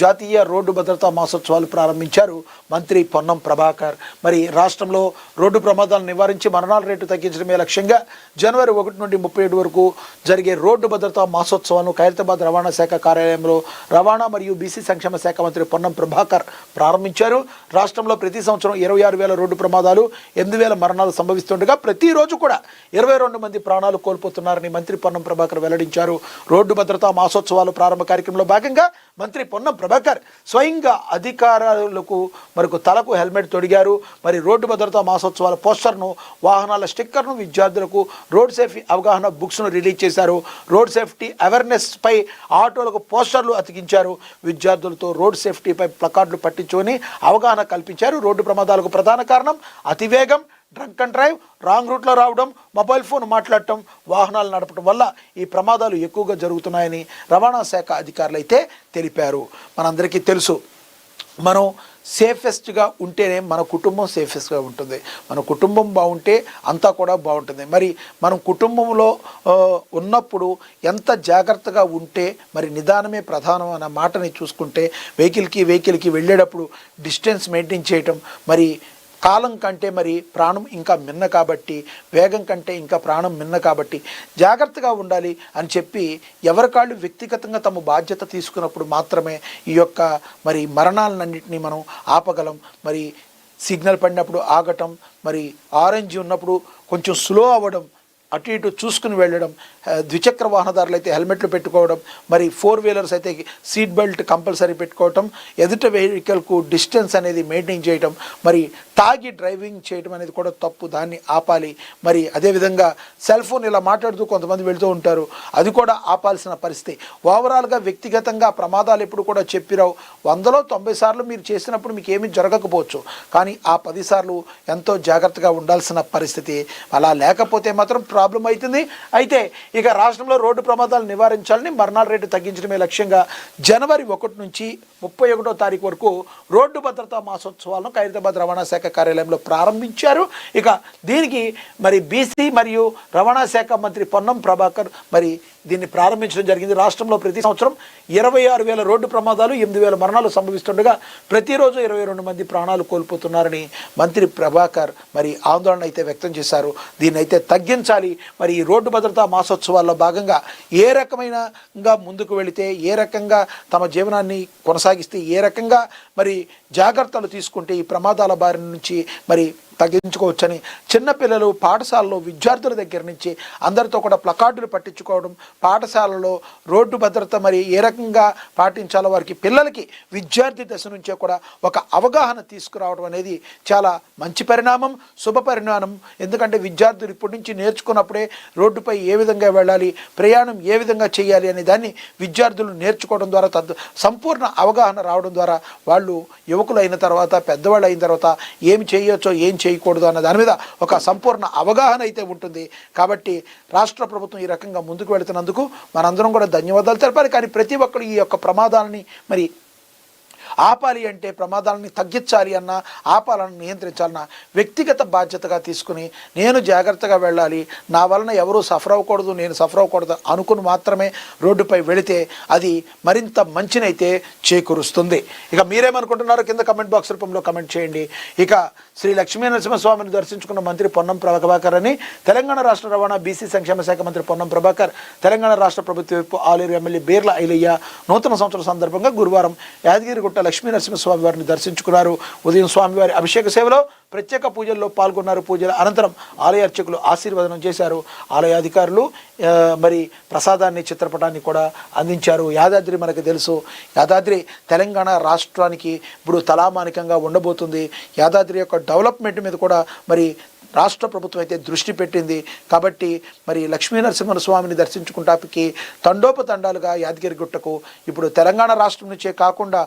జాతీయ రోడ్డు భద్రతా మాసోత్సవాలు ప్రారంభించారు మంత్రి పొన్నం ప్రభాకర్. మరి రాష్ట్రంలో రోడ్డు ప్రమాదాలను నివారించి మరణాల రేటు తగ్గించడమే లక్ష్యంగా జనవరి 1 నుండి 37 వరకు జరిగే రోడ్డు భద్రతా మాసోత్సవాలను ఖైరతాబాద్ రవాణా శాఖ కార్యాలయంలో రవాణా మరియు బీసీ సంక్షేమ శాఖ మంత్రి పొన్నం ప్రభాకర్ ప్రారంభించారు. రాష్ట్రంలో ప్రతి సంవత్సరం 26,000 రోడ్డు ప్రమాదాలు, 8,000 మరణాలు సంభవిస్తుండగా ప్రతిరోజు కూడా 22 మంది ప్రాణాలు కోల్పోతున్నారని మంత్రి పొన్నం ప్రభాకర్ వెల్లడించారు. రోడ్డు భద్రతా మాసోత్సవాలు ప్రారంభ కార్యక్రమంలో భాగంగా మంత్రి పొన్నం ప్రభాకర్ స్వయంగా అధికారులకు మరొక తలకు హెల్మెట్ తొడిగారు. మరి రోడ్డు భద్రతా మాసోత్సవాల పోస్టర్ను, వాహనాల స్టిక్కర్ను, విద్యార్థులకు రోడ్ సేఫ్టీ అవగాహన బుక్స్ను రిలీజ్ చేశారు. రోడ్ సేఫ్టీ అవేర్నెస్ పై ఆటోలకు పోస్టర్లు అతికించారు. విద్యార్థులతో రోడ్ సేఫ్టీపై ప్లకార్డులు పట్టించుకొని అవగాహన కల్పించారు. రోడ్డు ప్రమాదాలకు ప్రధాన కారణం అతివేగం, డ్రంక్ అండ్ డ్రైవ్, రాంగ్ రూట్లో రావడం, మొబైల్ ఫోన్ మాట్లాడటం, వాహనాలు నడపడం వల్ల ఈ ప్రమాదాలు ఎక్కువగా జరుగుతున్నాయని రవాణా శాఖ అధికారులు అయితే తెలిపారు. మనందరికీ తెలుసు, మనం సేఫెస్ట్గా ఉంటేనే మన కుటుంబం సేఫెస్ట్గా ఉంటుంది. మన కుటుంబం బాగుంటే అంతా కూడా బాగుంటుంది. మరి మనం కుటుంబంలో ఉన్నప్పుడు ఎంత జాగ్రత్తగా ఉంటే మరి నిదానమే ప్రధానం అన్న మాటని చూసుకుంటే వెహికల్కి వెళ్ళేటప్పుడు డిస్టెన్స్ మెయింటైన్ చేయటం, మరి కాలం కంటే మరి ప్రాణం ఇంకా మిన్న కాబట్టి, వేగం కంటే ఇంకా ప్రాణం మిన్న కాబట్టి జాగ్రత్తగా ఉండాలి అని చెప్పి ఎవరికాళ్ళు వ్యక్తిగతంగా తమ బాధ్యత తీసుకున్నప్పుడు మాత్రమే ఈ యొక్క మరి మరణాలన్నింటినీ మనం ఆపగలం. మరి సిగ్నల్ పడినప్పుడు ఆగటం, మరి ఆరెంజ్ ఉన్నప్పుడు కొంచెం స్లో అవ్వడం, అటు ఇటు చూసుకుని వెళ్ళడం, ద్విచక్ర వాహనదారులు అయితే హెల్మెట్లు పెట్టుకోవడం, మరి 4 వీలర్స్ అయితే సీట్ బెల్ట్ కంపల్సరీ పెట్టుకోవటం, ఎదుట వెహికల్కు డిస్టెన్స్ అనేది మెయింటైన్ చేయటం, మరి తాగి డ్రైవింగ్ చేయడం అనేది కూడా తప్పు, దాన్ని ఆపాలి. మరి అదేవిధంగా సెల్ ఫోన్ ఇలా మాట్లాడుతూ కొంతమంది వెళ్తూ ఉంటారు, అది కూడా ఆపాల్సిన పరిస్థితి. ఓవరాల్గా వ్యక్తిగతంగా ప్రమాదాలు ఎప్పుడు కూడా చెప్పిరావు. 100లో 90 సార్లు మీరు చేసినప్పుడు మీకు ఏమీ జరగకపోవచ్చు, కానీ ఆ 10 సార్లు ఎంతో జాగ్రత్తగా ఉండాల్సిన పరిస్థితి. అలా లేకపోతే మాత్రం ప్రాబ్లం అవుతుంది. అయితే ఇక రాష్ట్రంలో రోడ్డు ప్రమాదాలు నివారించాలని, మరణాల రేటు తగ్గించడమే లక్ష్యంగా జనవరి 1 నుంచి 31వ తారీఖు వరకు రోడ్డు భద్రతా మాసోత్సవాలను ఖైరతాబాద్ రవాణా శాఖ కార్యాలయంలో ప్రారంభించారు. ఇక దీనికి మరి బీసీ మరియు రవాణా శాఖ మంత్రి పొన్నం ప్రభాకర్ మరి దీన్ని ప్రారంభించడం జరిగింది. రాష్ట్రంలో ప్రతి సంవత్సరం 26,000 రోడ్డు ప్రమాదాలు, 8,000 మరణాలు సంభవిస్తుండగా ప్రతిరోజు 22 మంది ప్రాణాలు కోల్పోతున్నారని మంత్రి ప్రభాకర్ మరి ఆందోళన అయితే వ్యక్తం చేశారు. దీన్ని అయితే తగ్గించాలి. మరి ఈ రోడ్డు భద్రతా మాసోత్సవాల్లో భాగంగా ఏ రకమైనగా ముందుకు వెళితే, ఏ రకంగా తమ జీవనాన్ని కొనసాగిస్తే, ఏ రకంగా మరి జాగ్రత్తలు తీసుకుంటే ఈ ప్రమాదాల బారి నుంచి మరి తగ్గించుకోవచ్చని చిన్నపిల్లలు పాఠశాలలో విద్యార్థుల దగ్గర నుంచి అందరితో కూడా ప్లకార్డులు పట్టించుకోవడం, పాఠశాలలో రోడ్డు భద్రత మరి ఏ రకంగా పాటించాలో వారికి పిల్లలకి విద్యార్థి దశ నుంచే కూడా ఒక అవగాహన తీసుకురావడం అనేది చాలా మంచి పరిణామం, శుభ పరిణామం. ఎందుకంటే విద్యార్థులు ఇప్పటి నుంచి నేర్చుకున్నప్పుడే రోడ్డుపై ఏ విధంగా వెళ్ళాలి, ప్రయాణం ఏ విధంగా చేయాలి అనే దాన్ని విద్యార్థులు నేర్చుకోవడం ద్వారా సంపూర్ణ అవగాహన రావడం ద్వారా వాళ్ళు యువకులు అయిన తర్వాత, పెద్దవాళ్ళు అయిన తర్వాత ఏమి చేయొచ్చో ఏం చేయకూడదు అన్న దాని మీద ఒక సంపూర్ణ అవగాహన అయితే ఉంటుంది. కాబట్టి రాష్ట్ర ప్రభుత్వం ఈ రకంగా ముందుకు వెళుతున్నందుకు మనందరం కూడా ధన్యవాదాలు తెలపాలి. కానీ ప్రతి ఒక్కరు ఈ యొక్క ప్రమాదాలని మరి ఆపాలి అంటే, ప్రమాదాలని తగ్గించాలి అన్న, ఆపాలను నియంత్రించాలన్న వ్యక్తిగత బాధ్యతగా తీసుకుని నేను జాగ్రత్తగా వెళ్ళాలి, నా వలన ఎవరూ సఫర్ అవ్వకూడదు, నేను సఫర్ అవ్వకూడదు అనుకుని మాత్రమే రోడ్డుపై వెళితే అది మరింత మంచినైతే చేకూరుస్తుంది. ఇక మీరేమనుకుంటున్నారో కింద కమెంట్ బాక్స్ రూపంలో కమెంట్ చేయండి. ఇక శ్రీ లక్ష్మీ నరసింహస్వామిని దర్శించుకున్న మంత్రి పొన్నం ప్రభాకర్ అని తెలంగాణ రాష్ట్ర రవాణా బీసీ సంక్షేమ శాఖ మంత్రి పొన్నం ప్రభాకర్, తెలంగాణ రాష్ట్ర ప్రభుత్వ వైపు ఆలేరు ఎమ్మెల్యే బీర్ల ఐలయ్య నూతన సంవత్సరం సందర్భంగా గురువారం యాదగిరిగుట్ట లక్ష్మీ నరసింహస్వామి వారిని దర్శించుకున్నారు. ఉదయం స్వామివారి అభిషేక సేవలో ప్రత్యేక పూజల్లో పాల్గొన్నారు. పూజల అనంతరం ఆలయ అర్చకులు ఆశీర్వదనం చేశారు. ఆలయ అధికారులు మరి ప్రసాదాన్ని, చిత్రపటాన్ని కూడా అందించారు. యాదాద్రి మనకు తెలుసు, యాదాద్రి తెలంగాణ రాష్ట్రానికి ఇప్పుడు తలామానికంగా ఉండబోతుంది. యాదాద్రి యొక్క డెవలప్మెంట్ మీద కూడా మరి రాష్ట్ర ప్రభుత్వం అయితే దృష్టి పెట్టింది. కాబట్టి మరి లక్ష్మీ నరసింహస్వామిని దర్శించుకుంటానికి తండోపతండాలుగా యాదగిరిగుట్టకు ఇప్పుడు తెలంగాణ రాష్ట్రం నుంచే కాకుండా